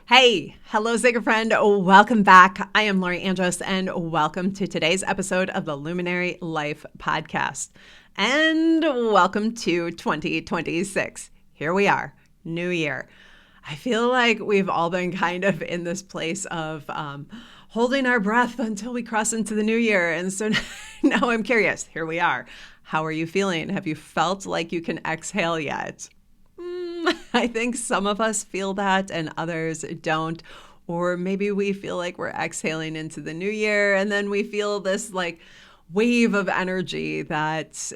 Hey, hello, Sacred Friend. Welcome back. I am Lori Andros, and welcome to today's episode of the Luminary Life Podcast. And welcome to 2026. Here we are, new year. I feel like we've all been kind of in this place of holding our breath until we cross into the new year. And so now I'm curious. Here we are. How are you feeling? Have you felt like you can exhale yet? I think some of us feel that and others don't. Or maybe we feel like we're exhaling into the new year and then we feel this like wave of energy that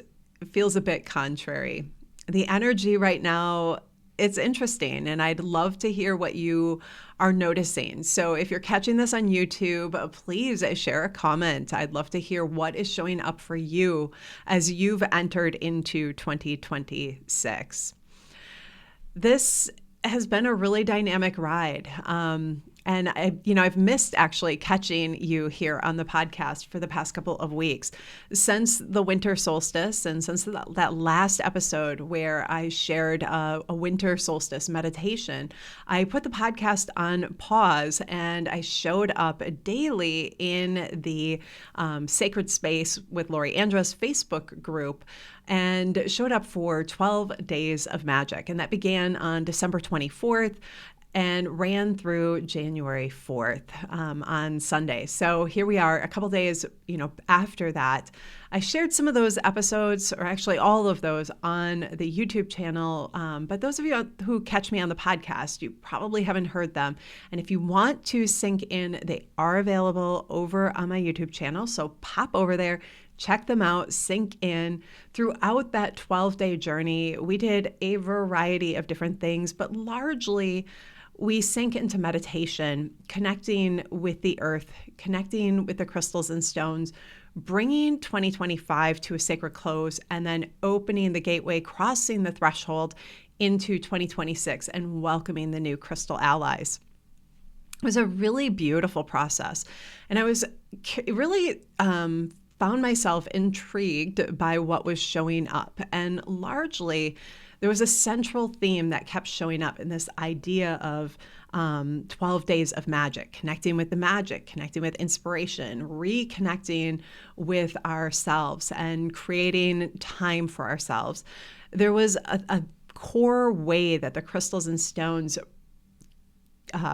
feels a bit contrary. The energy right now, it's interesting, and I'd love to hear what you are noticing. So if you're catching this on YouTube, please share a comment. I'd love to hear what is showing up for you as you've entered into 2026. This has been a really dynamic ride. And I've missed actually catching you here on the podcast for the past couple of weeks since the winter solstice and since that last episode where I shared a winter solstice meditation. I put the podcast on pause and I showed up daily in the Sacred Space with Lori Andros Facebook group and showed up for 12 days of magic. And that began on December 24th. And ran through January 4th on Sunday. So here we are a couple days, after that. I shared some of those episodes, or actually all of those, on the YouTube channel. But those of you who catch me on the podcast, you probably haven't heard them. And if you want to sink in, they are available over on my YouTube channel. So pop over there. Check them out, sink in. Throughout that 12-day journey, we did a variety of different things, but largely we sank into meditation, connecting with the earth, connecting with the crystals and stones, bringing 2025 to a sacred close, and then opening the gateway, crossing the threshold into 2026 and welcoming the new crystal allies. It was a really beautiful process. And I was really found myself intrigued by what was showing up. And largely, there was a central theme that kept showing up in this idea of 12 days of magic, connecting with the magic, connecting with inspiration, reconnecting with ourselves and creating time for ourselves. There was a core way that the crystals and stones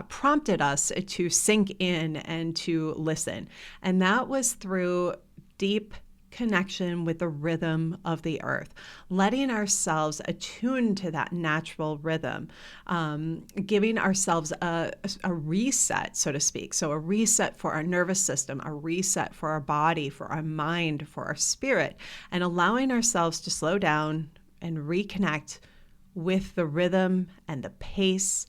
prompted us to sink in and to listen. And that was through deep connection with the rhythm of the earth, letting ourselves attune to that natural rhythm, giving ourselves a reset, so to speak. So a reset for our nervous system, a reset for our body, for our mind, for our spirit, and allowing ourselves to slow down and reconnect with the rhythm and the pace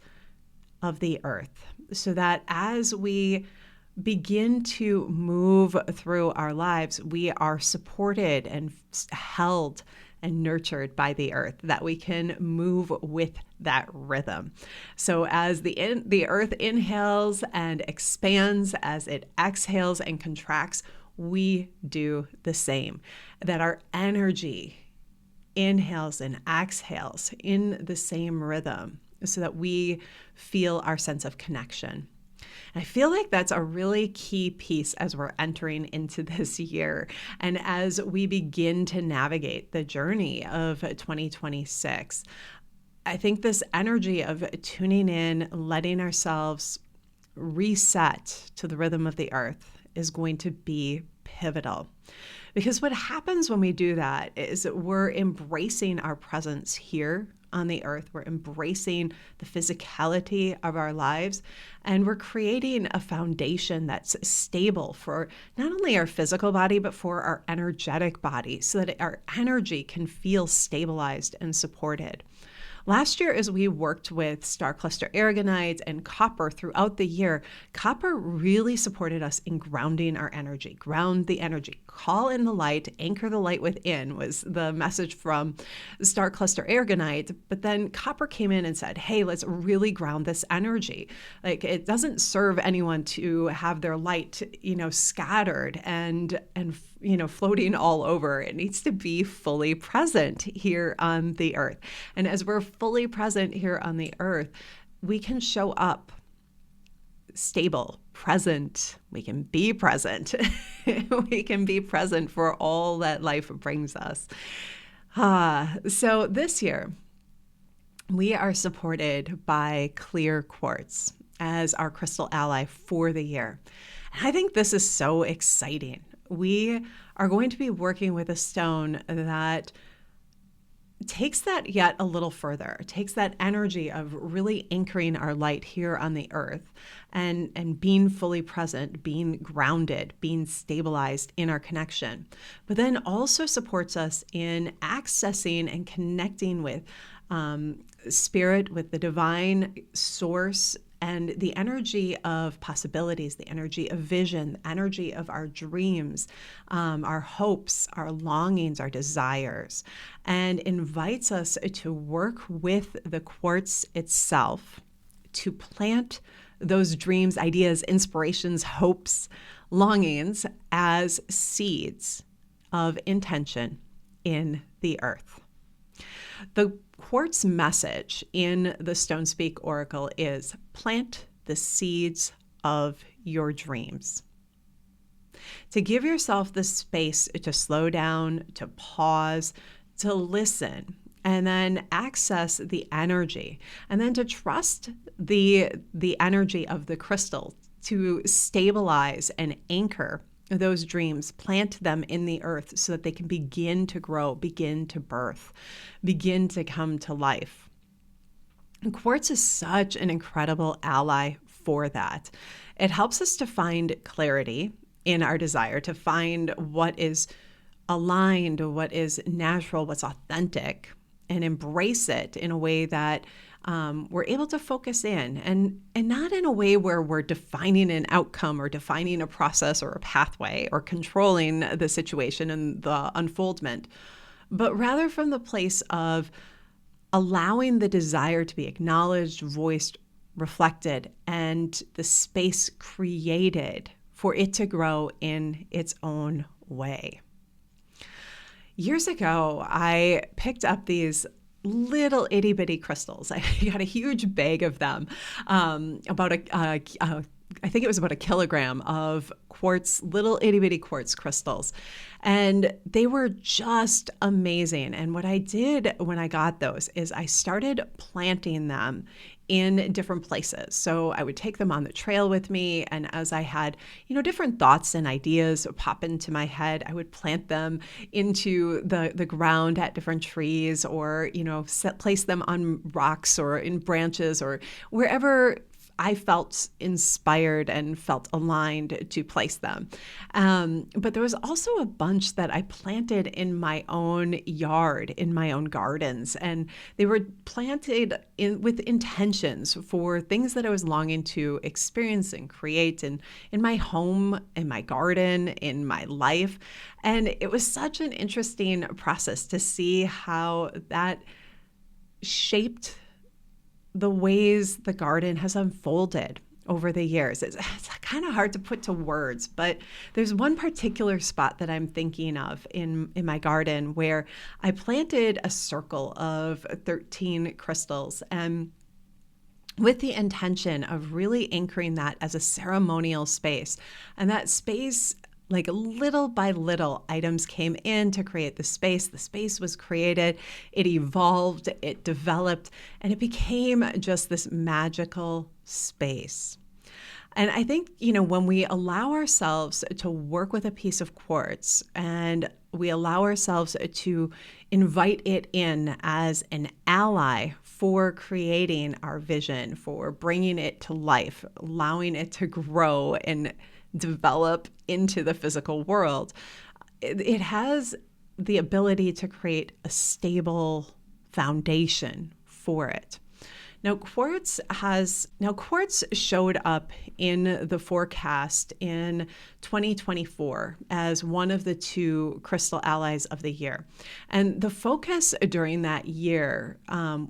of the earth, so that as we begin to move through our lives, we are supported and held and nurtured by the earth, that we can move with that rhythm. So as the earth inhales and expands, as it exhales and contracts, we do the same. That our energy inhales and exhales in the same rhythm so that we feel our sense of connection. I feel like that's a really key piece as we're entering into this year and as we begin to navigate the journey of 2026. I think this energy of tuning in, letting ourselves reset to the rhythm of the earth is going to be pivotal. Because what happens when we do that is we're embracing our presence here on the earth. We're embracing the physicality of our lives, and we're creating a foundation that's stable for not only our physical body, but for our energetic body, so that our energy can feel stabilized and supported. Last year, as we worked with star cluster aragonite and copper throughout the year, copper really supported us in grounding our energy. Ground the energy, call in the light, anchor the light within was the message from star cluster aragonite. But then copper came in and said, hey, let's really ground this energy. Like, it doesn't serve anyone to have their light, scattered and floating all over. It needs to be fully present here on the earth. And as we're fully present here on the earth, we can show up stable, present. We can be present. We can be present for all that life brings us. So this year, we are supported by Clear Quartz as our crystal ally for the year. And I think this is so exciting. We are going to be working with a stone that takes that yet a little further, takes that energy of really anchoring our light here on the earth and being fully present, being grounded, being stabilized in our connection, but then also supports us in accessing and connecting with spirit, with the divine source, and the energy of possibilities, the energy of vision, the energy of our dreams, our hopes, our longings, our desires, and invites us to work with the quartz itself to plant those dreams, ideas, inspirations, hopes, longings as seeds of intention in the earth. The quartz message in the Stone Speak Oracle is plant the seeds of your dreams. To give yourself the space to slow down, to pause, to listen, and then access the energy, and then to trust the energy of the crystal to stabilize and anchor those dreams, plant them in the earth so that they can begin to grow, begin to birth, begin to come to life. And quartz is such an incredible ally for that. It helps us to find clarity in our desire, to find what is aligned, what is natural, what's authentic, and embrace it in a way that we're able to focus in and not in a way where we're defining an outcome or defining a process or a pathway or controlling the situation and the unfoldment, but rather from the place of allowing the desire to be acknowledged, voiced, reflected, and the space created for it to grow in its own way. Years ago, I picked up these little itty bitty crystals. I got a huge bag of them, I think it was about 1 kilogram of quartz, little itty bitty quartz crystals. And they were just amazing. And what I did when I got those is I started planting them in different places. So I would take them on the trail with me. And as I had, different thoughts and ideas pop into my head, I would plant them into the ground at different trees or, place them on rocks or in branches or wherever I felt inspired and felt aligned to place them. But there was also a bunch that I planted in my own yard, in my own gardens, and they were planted with intentions for things that I was longing to experience and create in my home, in my garden, in my life. And it was such an interesting process to see how that shaped the ways the garden has unfolded over the years. It's kind of hard to put to words, but there's one particular spot that I'm thinking of in my garden where I planted a circle of 13 crystals and with the intention of really anchoring that as a ceremonial space. And that space, like little by little, items came in to create the space. The space was created, it evolved, it developed, and it became just this magical space. And I think, when we allow ourselves to work with a piece of quartz and we allow ourselves to invite it in as an ally for creating our vision, for bringing it to life, allowing it to grow and develop into the physical world, it has the ability to create a stable foundation for it. Now, quartz showed up in the forecast in 2024 as one of the 2 crystal allies of the year. And the focus during that year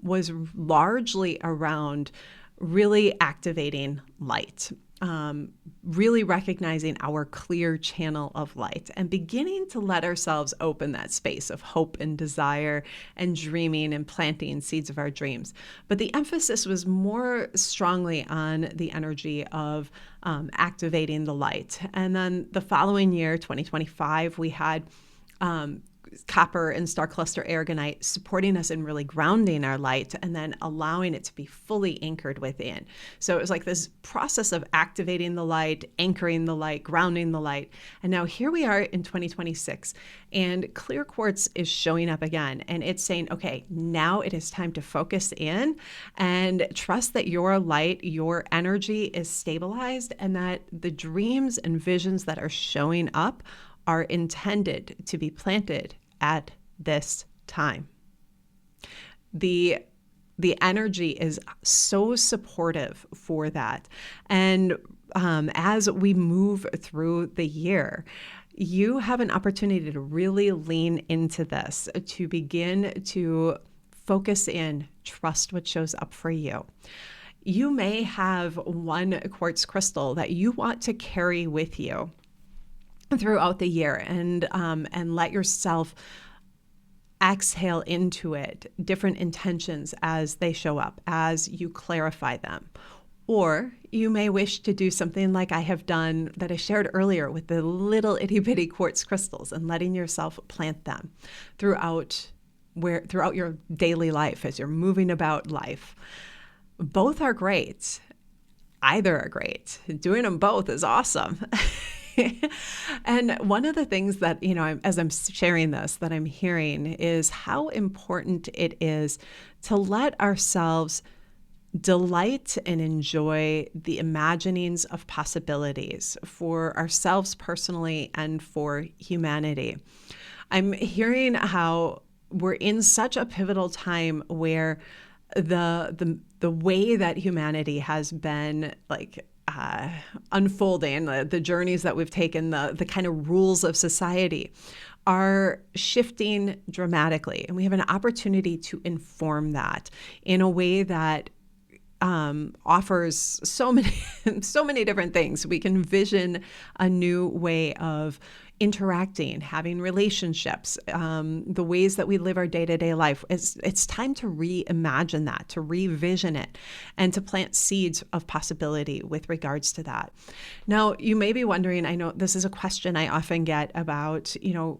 was largely around really activating light really recognizing our clear channel of light and beginning to let ourselves open that space of hope and desire and dreaming and planting seeds of our dreams. But the emphasis was more strongly on the energy of activating the light. And then the following year, 2025, we had copper and star cluster aragonite supporting us in really grounding our light and then allowing it to be fully anchored within. So it was like this process of activating the light, anchoring the light, grounding the light. And now here we are in 2026, and Clear Quartz is showing up again. And it's saying, okay, now it is time to focus in and trust that your light, your energy is stabilized, and that the dreams and visions that are showing up are intended to be planted at this time. The energy is so supportive for that. And as we move through the year, you have an opportunity to really lean into this, to begin to focus in, trust what shows up for you. You may have one quartz crystal that you want to carry with you throughout the year, and let yourself exhale into it different intentions as they show up, as you clarify them. Or you may wish to do something like I have done that I shared earlier with the little itty bitty quartz crystals, and letting yourself plant them throughout your daily life as you're moving about life. Both are great. Either are great. Doing them both is awesome. And one of the things that, as I'm sharing this, that I'm hearing is how important it is to let ourselves delight and enjoy the imaginings of possibilities for ourselves personally and for humanity. I'm hearing how we're in such a pivotal time where the way that humanity has been unfolding, the journeys that we've taken, the kind of rules of society are shifting dramatically. And we have an opportunity to inform that in a way that offers so many different things. We can vision a new way of interacting, having relationships, the ways that we live our day-to-day life. It's time to reimagine that, to revision it, and to plant seeds of possibility with regards to that. Now, you may be wondering, I know this is a question I often get about,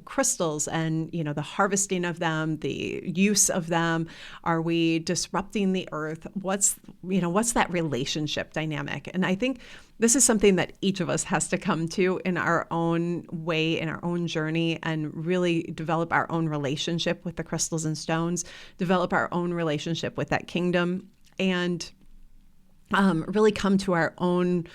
crystals and, the harvesting of them, the use of them. Are we disrupting the earth? What's that relationship dynamic? And I think this is something that each of us has to come to in our own way, in our own journey, and really develop our own relationship with the crystals and stones, develop our own relationship with that kingdom, and really come to our own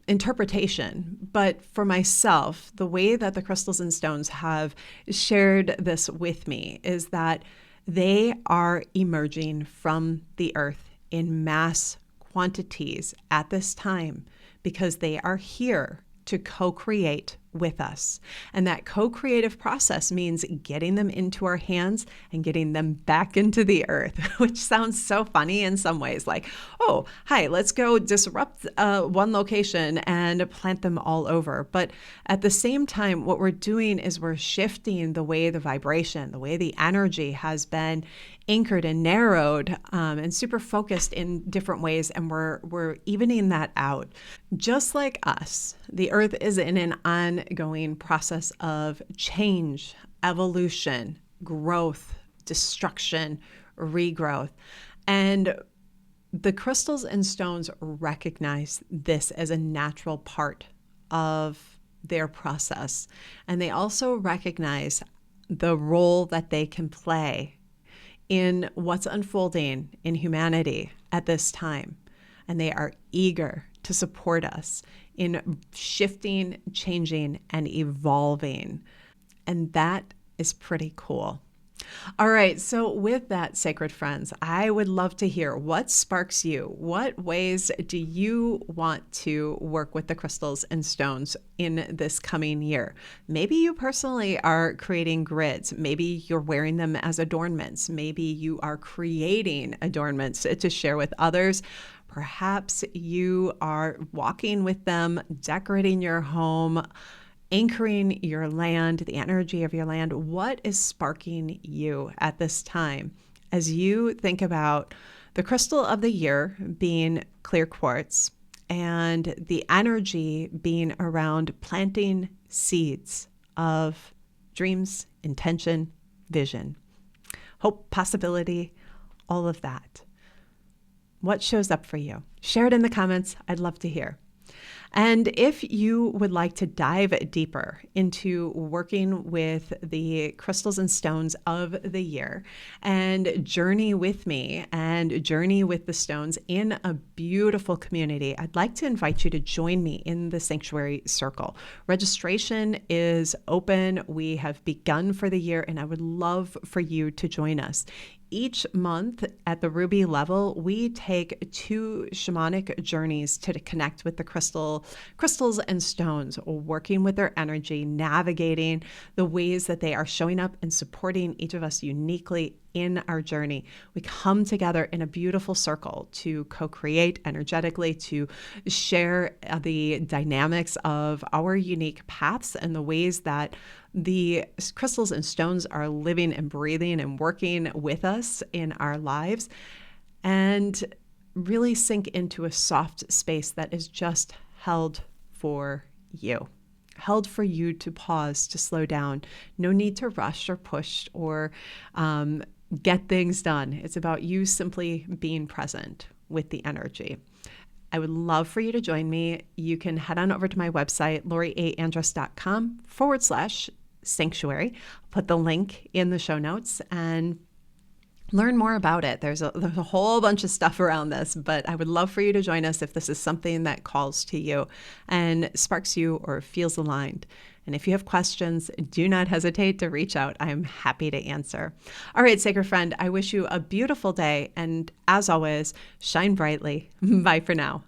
interpretation. But for myself, the way that the crystals and stones have shared this with me is that they are emerging from the earth in mass quantities at this time because they are here to co-create with us. And that co-creative process means getting them into our hands and getting them back into the earth, which sounds so funny in some ways, like, oh, hi, let's go disrupt one location and plant them all over. But at the same time, what we're doing is we're shifting the way the vibration, the way the energy has been anchored and narrowed and super focused in different ways, and we're evening that out. Just like us, the earth is in an ongoing process of change, evolution, growth, destruction, regrowth. And the crystals and stones recognize this as a natural part of their process. And they also recognize the role that they can play in what's unfolding in humanity at this time. And they are eager to support us in shifting, changing, and evolving. And that is pretty cool. All right, so with that, sacred friends, I would love to hear what sparks you. What ways do you want to work with the crystals and stones in this coming year? Maybe you personally are creating grids. Maybe you're wearing them as adornments. Maybe you are creating adornments to share with others. Perhaps you are walking with them, decorating your home, anchoring your land, the energy of your land. What is sparking you at this time as you think about the crystal of the year being clear quartz and the energy being around planting seeds of dreams, intention, vision, hope, possibility, all of that? What shows up for you? Share it in the comments. I'd love to hear. And if you would like to dive deeper into working with the crystals and stones of the year and journey with me and journey with the stones in a beautiful community, I'd like to invite you to join me in the Sanctuary Circle. Registration is open. We have begun for the year, and I would love for you to join us. Each month at the Ruby level, we take 2 shamanic journeys to connect with the crystals and stones, working with their energy, navigating the ways that they are showing up and supporting each of us uniquely in our journey. We come together in a beautiful circle to co-create energetically, to share the dynamics of our unique paths and the ways that the crystals and stones are living and breathing and working with us in our lives, and really sink into a soft space that is just held for you. Held for you to pause, to slow down. No need to rush or push or get things done. It's about you simply being present with the energy. I would love for you to join me. You can head on over to my website, loriandrus.com/sanctuary. I'll put the link in the show notes and learn more about it. There's a whole bunch of stuff around this, but I would love for you to join us if this is something that calls to you and sparks you or feels aligned. And if you have questions, do not hesitate to reach out. I'm happy to answer. All right, sacred friend, I wish you a beautiful day. And as always, shine brightly. Bye for now.